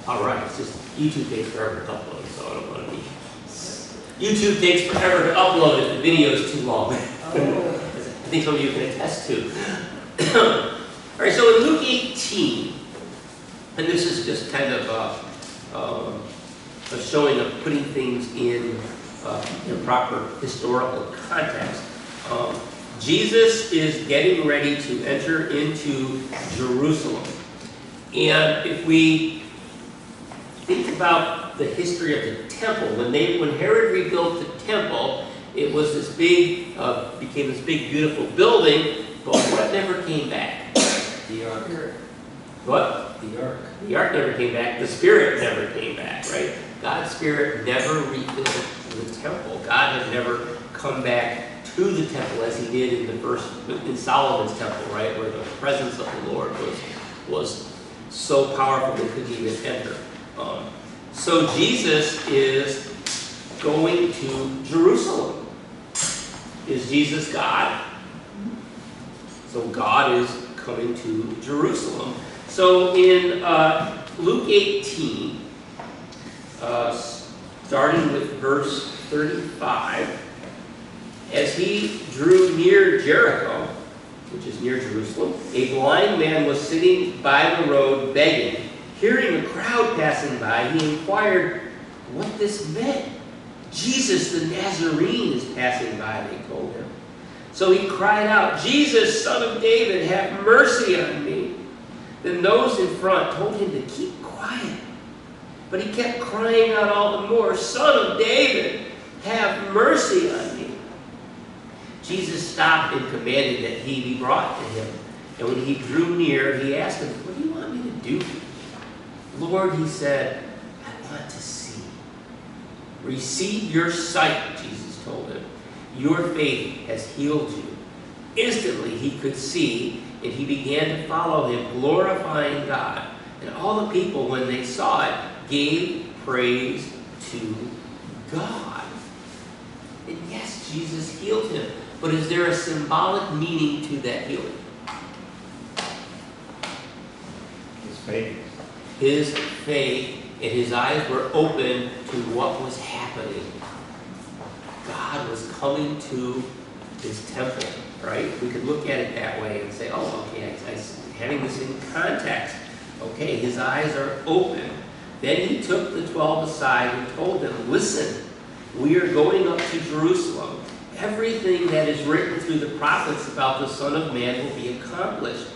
All right, it's just YouTube takes forever to upload, so I don't want to be. YouTube takes forever to upload if the video is too long. I think some of you can attest to. All right, so in Luke 18, and this is just kind of a showing of putting things in proper historical context. Jesus is getting ready to enter into Jerusalem. And if we think about the history of the temple, when Herod rebuilt the temple, it was this big, became this big, beautiful building, but what never came back? The ark. What? The ark. The ark never came back. The Spirit never came back, right? God's Spirit never rebuilt the temple. God had never come back to the temple as he did in Solomon's temple, right? Where the presence of the Lord was so powerful they couldn't even enter. So Jesus is going to Jerusalem. Is Jesus God? So God is coming to Jerusalem. So in Luke 18, starting with verse 35, as he drew near Jericho, which is near Jerusalem, a blind man was sitting by the road begging. Hearing a crowd passing by, he inquired what this meant. Jesus the Nazarene is passing by, they told him. So he cried out, Jesus, Son of David, have mercy on me. Then those in front told him to keep quiet. But he kept crying out all the more, Son of David, have mercy on me. Jesus stopped and commanded that he be brought to him. And when he drew near, he asked him, what do you want me to do? Lord, he said, I want to see. Receive your sight, Jesus told him. Your faith has healed you. Instantly he could see, and he began to follow him, glorifying God. And all the people, when they saw it, gave praise to God. And yes, Jesus healed him. But is there a symbolic meaning to that healing? His faith. His faith, and his eyes were open to what was happening. God was coming to his temple, right? We could look at it that way and say, oh, okay, having this in context. Okay, his eyes are open. Then he took the 12 aside and told them, listen, we are going up to Jerusalem. Everything that is written through the prophets about the Son of Man will be accomplished.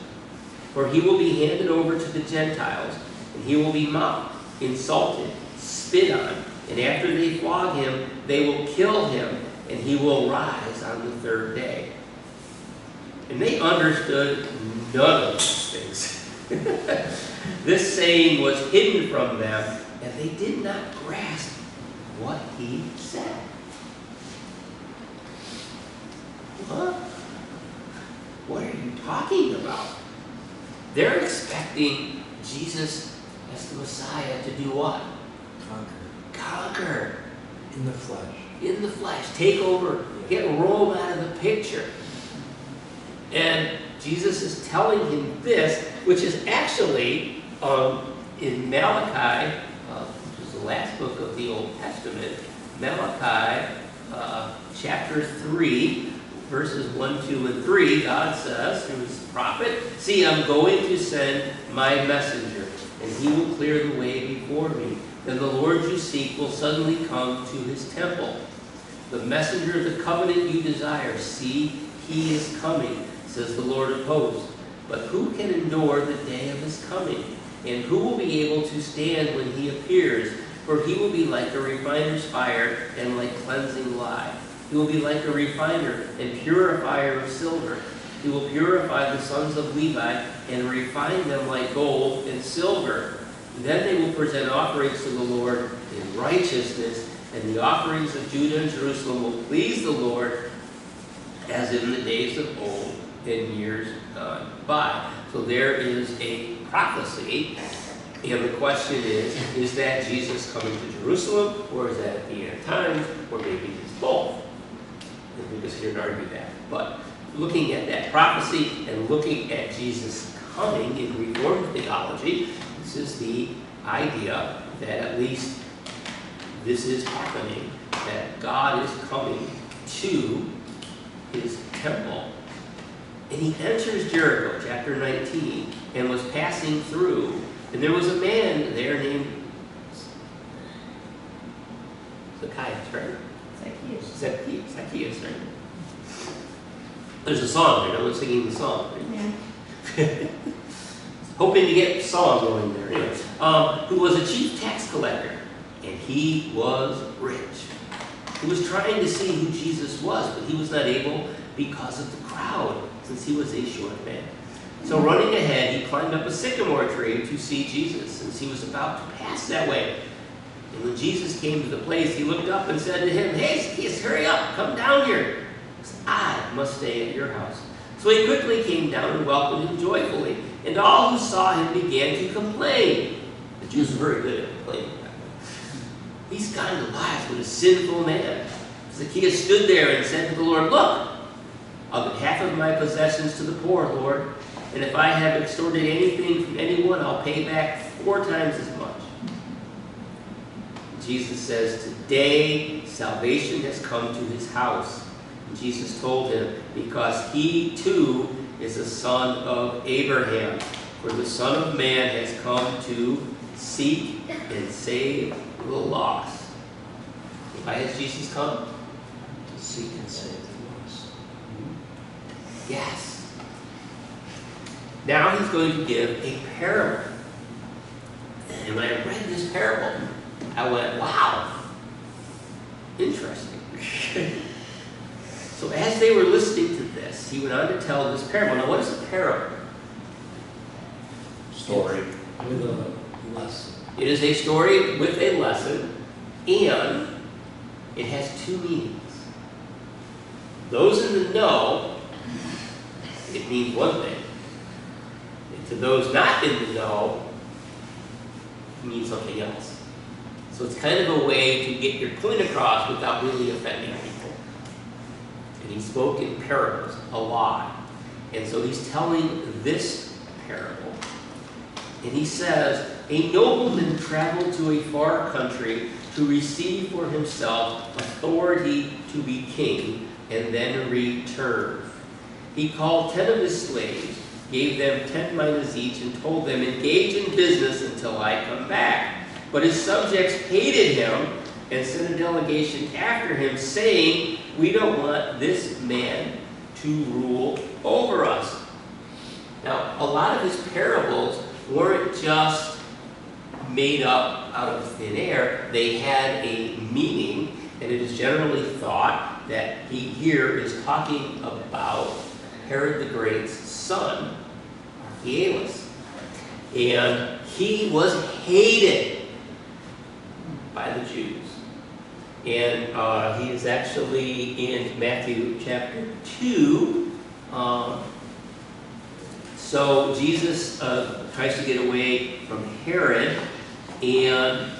For he will be handed over to the Gentiles, and he will be mocked, insulted, spit on, and after they flog him, they will kill him, and he will rise on the third day. And they understood none of these things. This saying was hidden from them, and they did not grasp what he said. What? What are you talking about? They're expecting Jesus as the Messiah to do what? Conquer. In the flesh. In the flesh. Take over. Get Rome out of the picture. And Jesus is telling him this, which is actually in Malachi, which is the last book of the Old Testament, Malachi chapter 3, verses 1, 2, and 3, God says through his prophet, see, I'm going to send my messenger, and he will clear the way before me. Then the Lord you seek will suddenly come to his temple. The messenger of the covenant you desire, see, he is coming, says the Lord of hosts. But who can endure the day of his coming? And who will be able to stand when he appears? For he will be like a refiner's fire and like cleansing lye. He will be like a refiner and purifier of silver. He will purify the sons of Levi and refine them like gold and silver. Then they will present offerings to the Lord in righteousness, and the offerings of Judah and Jerusalem will please the Lord as in the days of old and years gone by. So there is a prophecy, and the question is that Jesus coming to Jerusalem, or is that at the end of time, or maybe it's both? And we just here to argue that. But looking at that prophecy and looking at Jesus coming in Reformed theology, introduces the idea that at least this is happening, that God is coming to his temple. And he enters Jericho, chapter 19, and was passing through. And there was a man there named Zacchaeus, right? Zacchaeus, right? There's a song there. No one's singing the song, right? Yeah. Hoping to get a song going there. Anyway, who was a chief tax collector, and he was rich. He was trying to see who Jesus was, but he was not able because of the crowd, since he was a short man. So running ahead, he climbed up a sycamore tree to see Jesus, since he was about to pass that way. And when Jesus came to the place, he looked up and said to him, "Hey, Zacchaeus, hurry up, come down here, because I must stay at your house." So he quickly came down and welcomed him joyfully. And all who saw him began to complain. The Jews were very good at complaining. He's gone to lives with a sinful man. Zacchaeus stood there and said to the Lord, "Look, I'll give half of my possessions to the poor, Lord. And if I have extorted anything from anyone, I'll pay back 4 times as much." Jesus says, "Today salvation has come to his house." And Jesus told him, because he too is a son of Abraham. For the Son of Man has come to seek and save the lost. Why has Jesus come? To seek and save the lost. Yes. Now he's going to give a parable. And when I read this parable, I went, wow, interesting. So as they were listening to this, he went on to tell this parable. Now what is a parable? Story with a lesson. It is a story with a lesson, and it has 2 meanings. Those in the know, it means one thing. And to those not in the know, it means something else. So it's kind of a way to get your point across without really offending people. And he spoke in parables a lot. And so he's telling this parable. And he says, "A nobleman traveled to a far country to receive for himself authority to be king, and then return. He called 10 of his slaves, gave them 10 minas each, and told them, 'Engage in business until I come back.' But his subjects hated him and sent a delegation after him, saying, 'We don't want this man to rule over us.'" Now, a lot of his parables weren't just made up out of thin air. They had a meaning, and it is generally thought that he here is talking about Herod the Great's son, Archelaus. And he was hated by the Jews. And he is actually in Matthew chapter 2. So Jesus tries to get away from Herod, and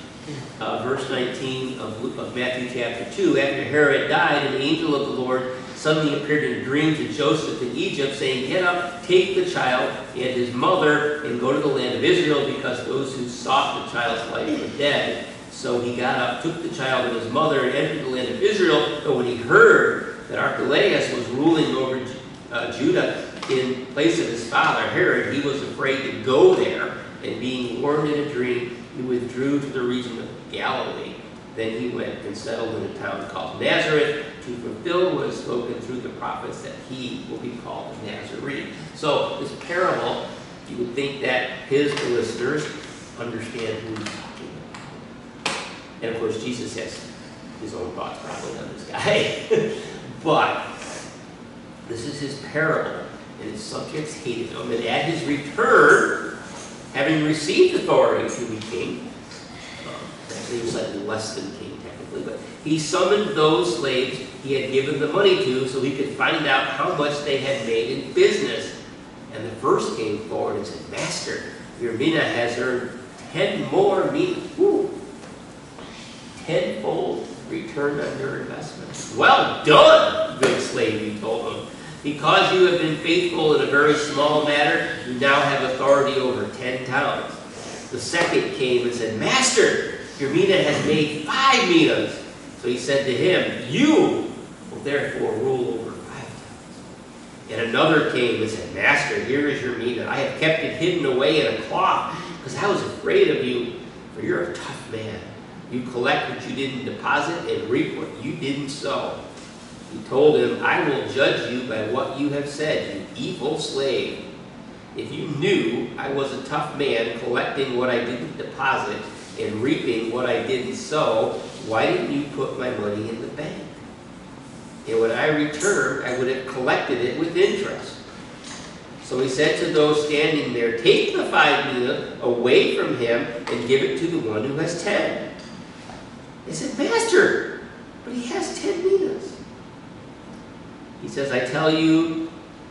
verse 19 of Matthew chapter 2, after Herod died, an angel of the Lord suddenly appeared in a dream to Joseph in Egypt, saying, "Get up, take the child and his mother, and go to the land of Israel, because those who sought the child's life were dead." So he got up, took the child and his mother, and entered the land of Israel. But when he heard that Archelaus was ruling over Judah in place of his father Herod, he was afraid to go there, and being warned in a dream, he withdrew to the region of Galilee. Then he went and settled in a town called Nazareth, to fulfill what is spoken through the prophets, that he will be called a Nazarene. So this parable, you would think that his listeners understand who he's talking about. And of course, Jesus has his own thoughts probably on this guy. But this is his parable, and his subjects hated him. And at his return, having received authority to be king, actually he was slightly less than king technically, but he summoned those slaves he had given the money to, so he could find out how much they had made in business. And the first came forward and said, "Master, your mina has earned 10 more minas." Woo! 10-fold return on your investment. "Well done, good slave," he told him. "Because you have been faithful in a very small matter, you now have authority over 10 towns." The second came and said, Master, your mina has made 5 minas. So he said to him, you will therefore rule over 5 towns. And another came and said, Master, here is your mina. I have kept it hidden away in a cloth because I was afraid of you, for you're a tough man. You collect what you didn't deposit and reap what you didn't sow. He told him, I will judge you by what you have said, you evil slave. If you knew I was a tough man collecting what I didn't deposit and reaping what I didn't sow, why didn't you put my money in the bank? And when I returned, I would have collected it with interest. So he said to those standing there, take the 5 mina away from him and give it to the one who has 10. They said, Master, but he has 10 minas. He says, I tell you,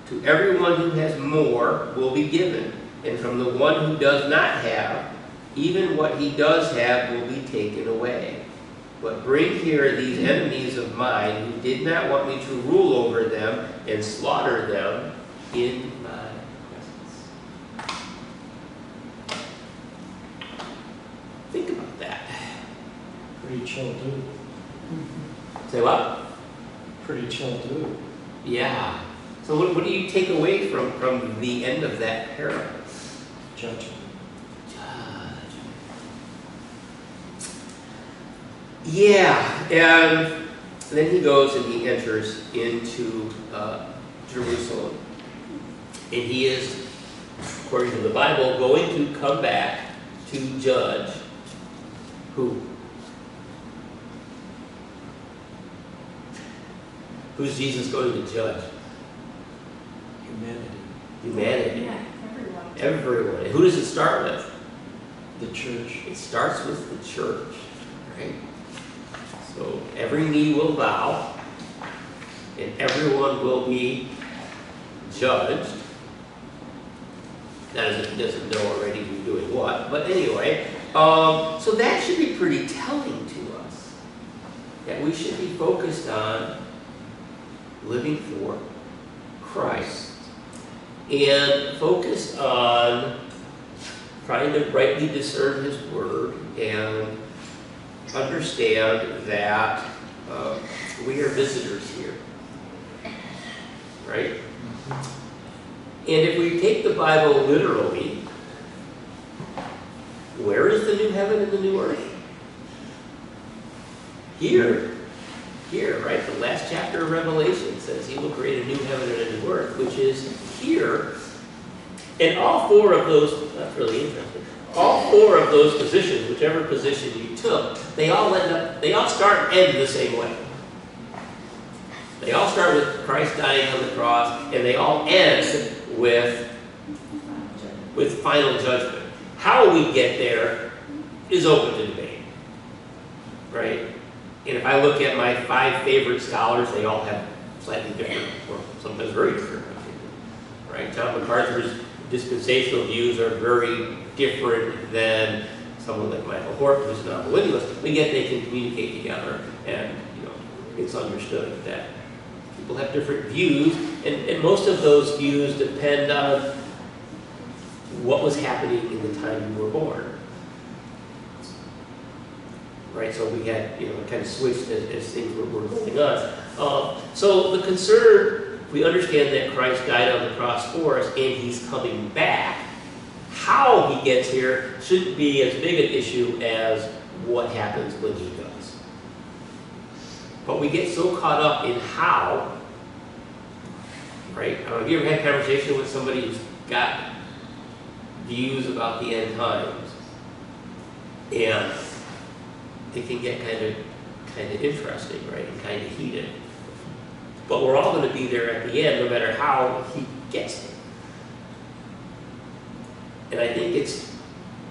to everyone who has more will be given, and from the one who does not have, even what he does have will be taken away. But bring here these enemies of mine who did not want me to rule over them and slaughter them in my presence. Think about that. Pretty chill dude. Say what? Pretty chill dude. Yeah. So what do you take away from the end of that parable? Judgment. Yeah, and then he goes and he enters into Jerusalem. And he is, according to the Bible, going to come back to judge who? Who's Jesus going to judge? Humanity. Humanity. Yeah, everyone. Everyone. And who does it start with? The church. It starts with the church, right? So every knee will bow, and everyone will be judged. Not as if he doesn't know already who's doing what, but anyway. So that should be pretty telling to us, that we should be focused on living for Christ and focused on trying to rightly discern His Word and understand that we are visitors here, right? And if we take the Bible literally, where is the new heaven and the new earth? Here. Here, right? The last chapter of Revelation says He will create a new heaven and a new earth, which is here. And all 4 of those, that's really interesting, all 4 of those positions, whichever position you took, they all start and end the same way. They all start with Christ dying on the cross, and they all end with final judgment. How we get there is open to debate, right? And if I look at my 5 favorite scholars, they all have slightly different, or sometimes very different opinions, right? John MacArthur's dispensational views are very different than someone like Michael Hort, who's not a millennialist, but yet they can communicate together, and it's understood that people have different views, and most of those views depend on what was happening in the time you were born. Right, so we had, kind of switched as things were going on. So the concern, we understand that Christ died on the cross for us, and He's coming back. How He gets here shouldn't be as big an issue as what happens when He does. But we get so caught up in how, right? Have you ever had a conversation with somebody who's got views about the end times, and it can get kind of interesting, right, and kind of heated. But we're all going to be there at the end, no matter how He gets there. And I think it's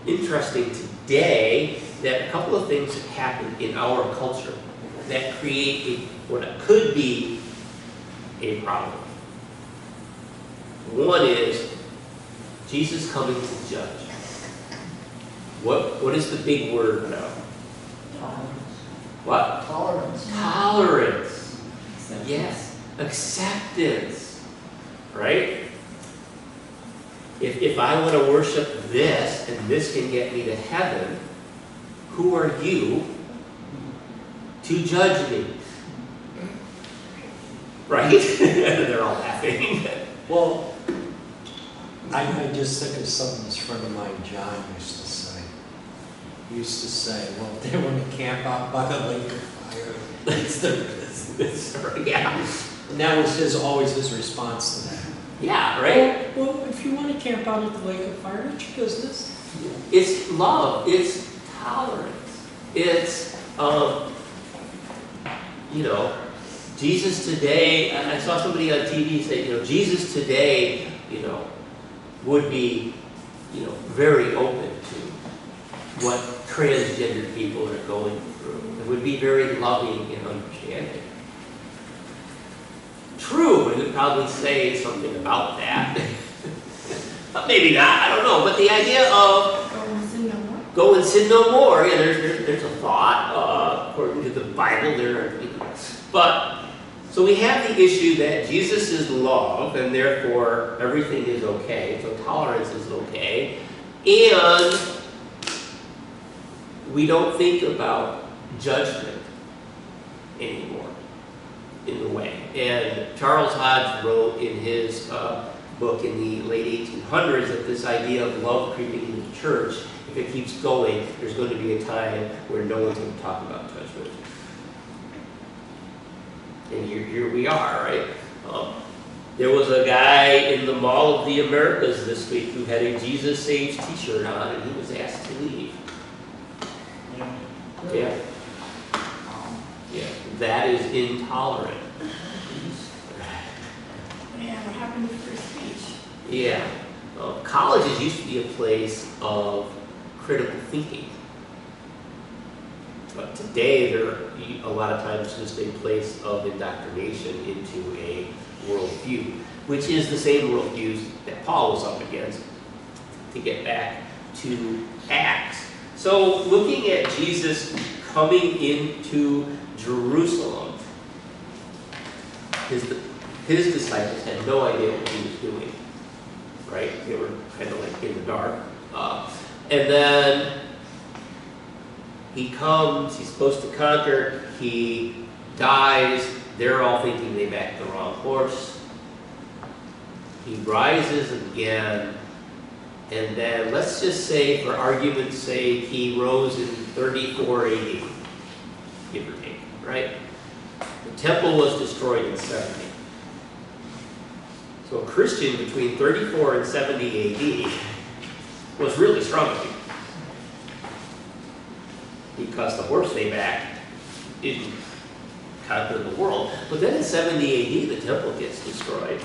interesting today that a couple of things have happened in our culture that create what could be a problem. One is Jesus coming to judge. What is the big word now? Tolerance. What? Tolerance. Tolerance. Yes. Acceptance. Right? If I want to worship this and this can get me to heaven, who are you to judge me? Right? They're all laughing. Well, I just think of something this friend of mine, John, used to say. He used to say, well, if they want to camp out by the lake of fire, it's their business. Yeah. And that was always his response to that. Yeah, right? Well, if you want to camp out at the lake of fire, it's your business. It's love. It's tolerance. It's, Jesus today, I saw somebody on TV say, Jesus today, would be, very open to what transgender people are going through. It would be very loving and understanding. True, we would probably say something about that. But maybe not, I don't know. But the idea of Go and sin no more. go and sin no more, yeah, there's a thought, according to the Bible, so we have the issue that Jesus is love, and therefore everything is okay, so tolerance is okay, and we don't think about judgment anymore in the way. And Charles Hodge wrote in his book in the late 1800s that this idea of love creeping into the church, if it keeps going, there's going to be a time where no one's going to talk about judgment. And here we are, right? There was a guy in the Mall of the Americas this week who had a Jesus Saves t-shirt on, and he was asked to leave. Yeah. Yeah, that is intolerant. Yeah, what happened to free speech? Yeah. Colleges used to be a place of critical thinking. But today, they're a lot of times just a place of indoctrination into a worldview, which is the same worldviews that Paul was up against, to get back to Acts. So, looking at Jesus coming into Jerusalem, his disciples had no idea what he was doing, right? They were kind of like in the dark. And then he comes, he's supposed to conquer, he dies, they're all thinking they backed the wrong horse. He rises again, and then let's just say, for argument's sake, he rose in 34 AD, give or take, right? The temple was destroyed in 70. So a Christian between 34 and 70 AD was really struggling, because the horse they backed didn't conquer the world. But then in 70 AD, the temple gets destroyed.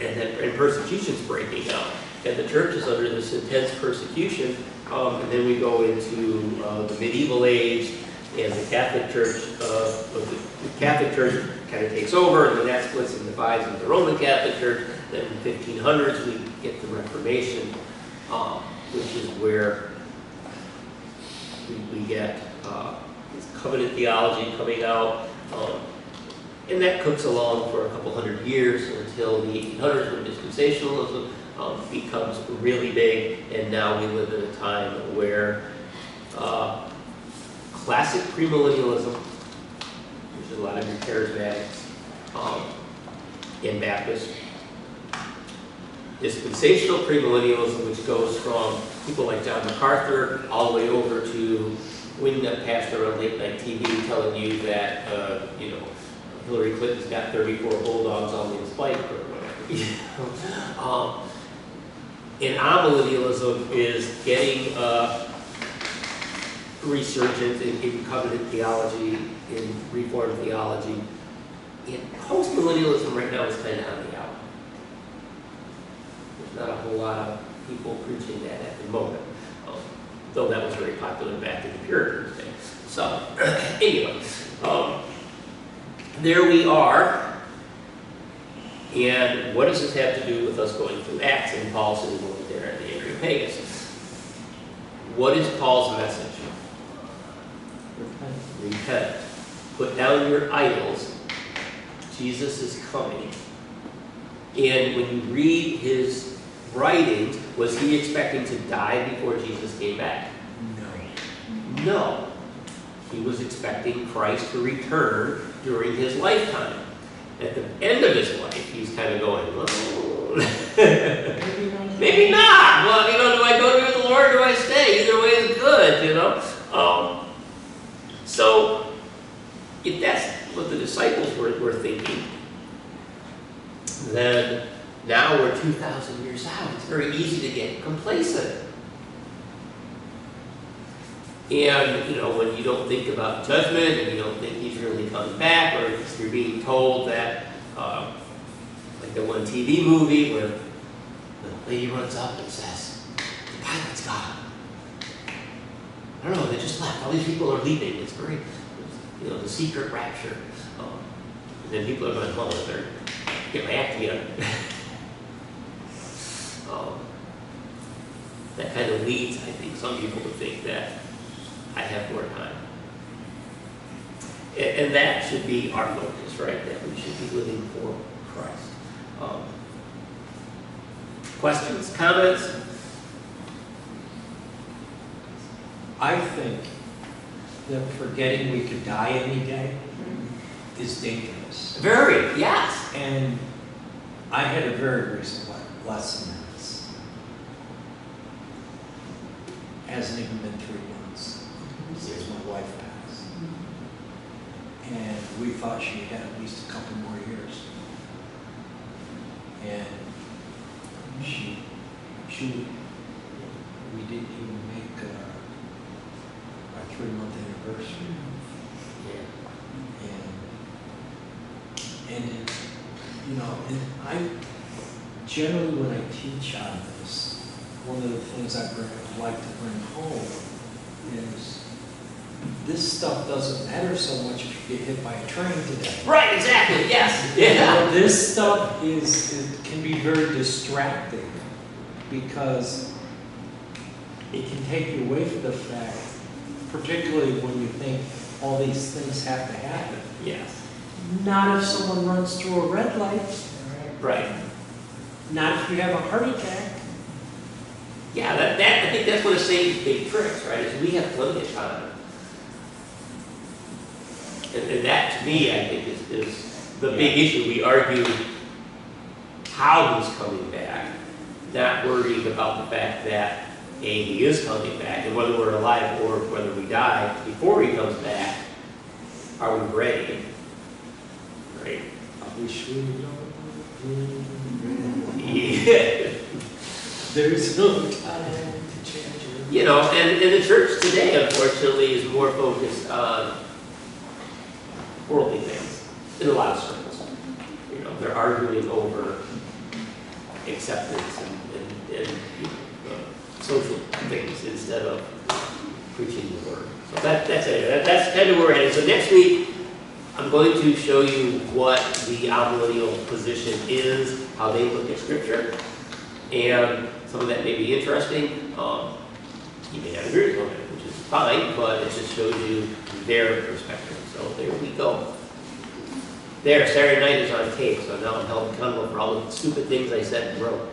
And persecution's breaking out. And the church is under this intense persecution. And then we go into the medieval age, and the Catholic Church, kind of takes over, and then that splits and divides into the Roman Catholic Church. Then in the 1500s, we get the Reformation, which is where we get this covenant theology coming out, and that cooks along for a couple hundred years until the 1800s, when dispensationalism becomes really big, and now we live in a time where classic premillennialism, which is a lot of your charismatics and Baptists, dispensational premillennialism, which goes from people like John MacArthur all the way over to winning up pastor on late night TV telling you that Hillary Clinton's got 34 bulldogs on the spike or whatever. And amillennialism is getting resurgent in covenant theology, in Reformed theology. And postmillennialism right now is kind of on the out. There's not a whole lot of people preaching that at the moment, though that was very popular back in the Puritans' day. So, anyways, there we are. And what does this have to do with us going through Acts and Paul sitting over there at the Areopagus? What is Paul's message? Repent. Put down your idols. Jesus is coming. And when you read his writings, was he expecting to die before Jesus came back? No. No. He was expecting Christ to return during his lifetime. At the end of his life, he's kind of going, well, maybe not. Well, do I go to the Lord or do I stay? Either way is good, So, if that's what the disciples were thinking, then now we're 2,000 years out. It's very easy to get complacent. And, when you don't think about judgment and you don't think he's really coming back, or you're being told that, like the one TV movie where the lady runs up and says, the pilot's gone. I don't know, they just left. All these people are leaving. It's very, the secret rapture. And then people are going, well, they're get my act together. That kind of leads, I think, some people to think that I have more time. And that should be our focus, right? That we should be living for Christ. Questions, comments? I think that forgetting we could die any day is dangerous. Very, yes. And I had a very recent lesson in this. Hasn't even been 3 months since my wife passed. And we thought she had at least a couple more years. And we didn't even make our 3-month anniversary. And and I generally, when I teach on this, one of the things I like to bring home is this stuff doesn't matter so much if you get hit by a train today. Right, exactly, yes. Yeah. This stuff can be very distracting because it can take you away from the fact, particularly when you think all these things have to happen. Yes. Not if someone runs through a red light. Right. Not if you have a heart attack. Yeah, I think that's one of Satan's big tricks, right? Is we have plenty of time. And that, to me, I think is the big issue. We argue how he's coming back, not worrying about the fact that, A, he is coming back, and whether we're alive or whether we die before he comes back, are we ready? Right? I wish we know. Yeah. There's no time to change it. And the church today, unfortunately, is more focused on worldly things in a lot of circles. They're arguing over acceptance and social things instead of preaching the word. So that's it. That's kind of where we're headed. So next week, I'm going to show you what the amillennial position is, how they look at Scripture, and some of that may be interesting. You may not agree with it, which is fine, but it just shows you their perspective. So there we go. Saturday night is on tape, so now I'm held accountable for all the stupid things I said and wrote.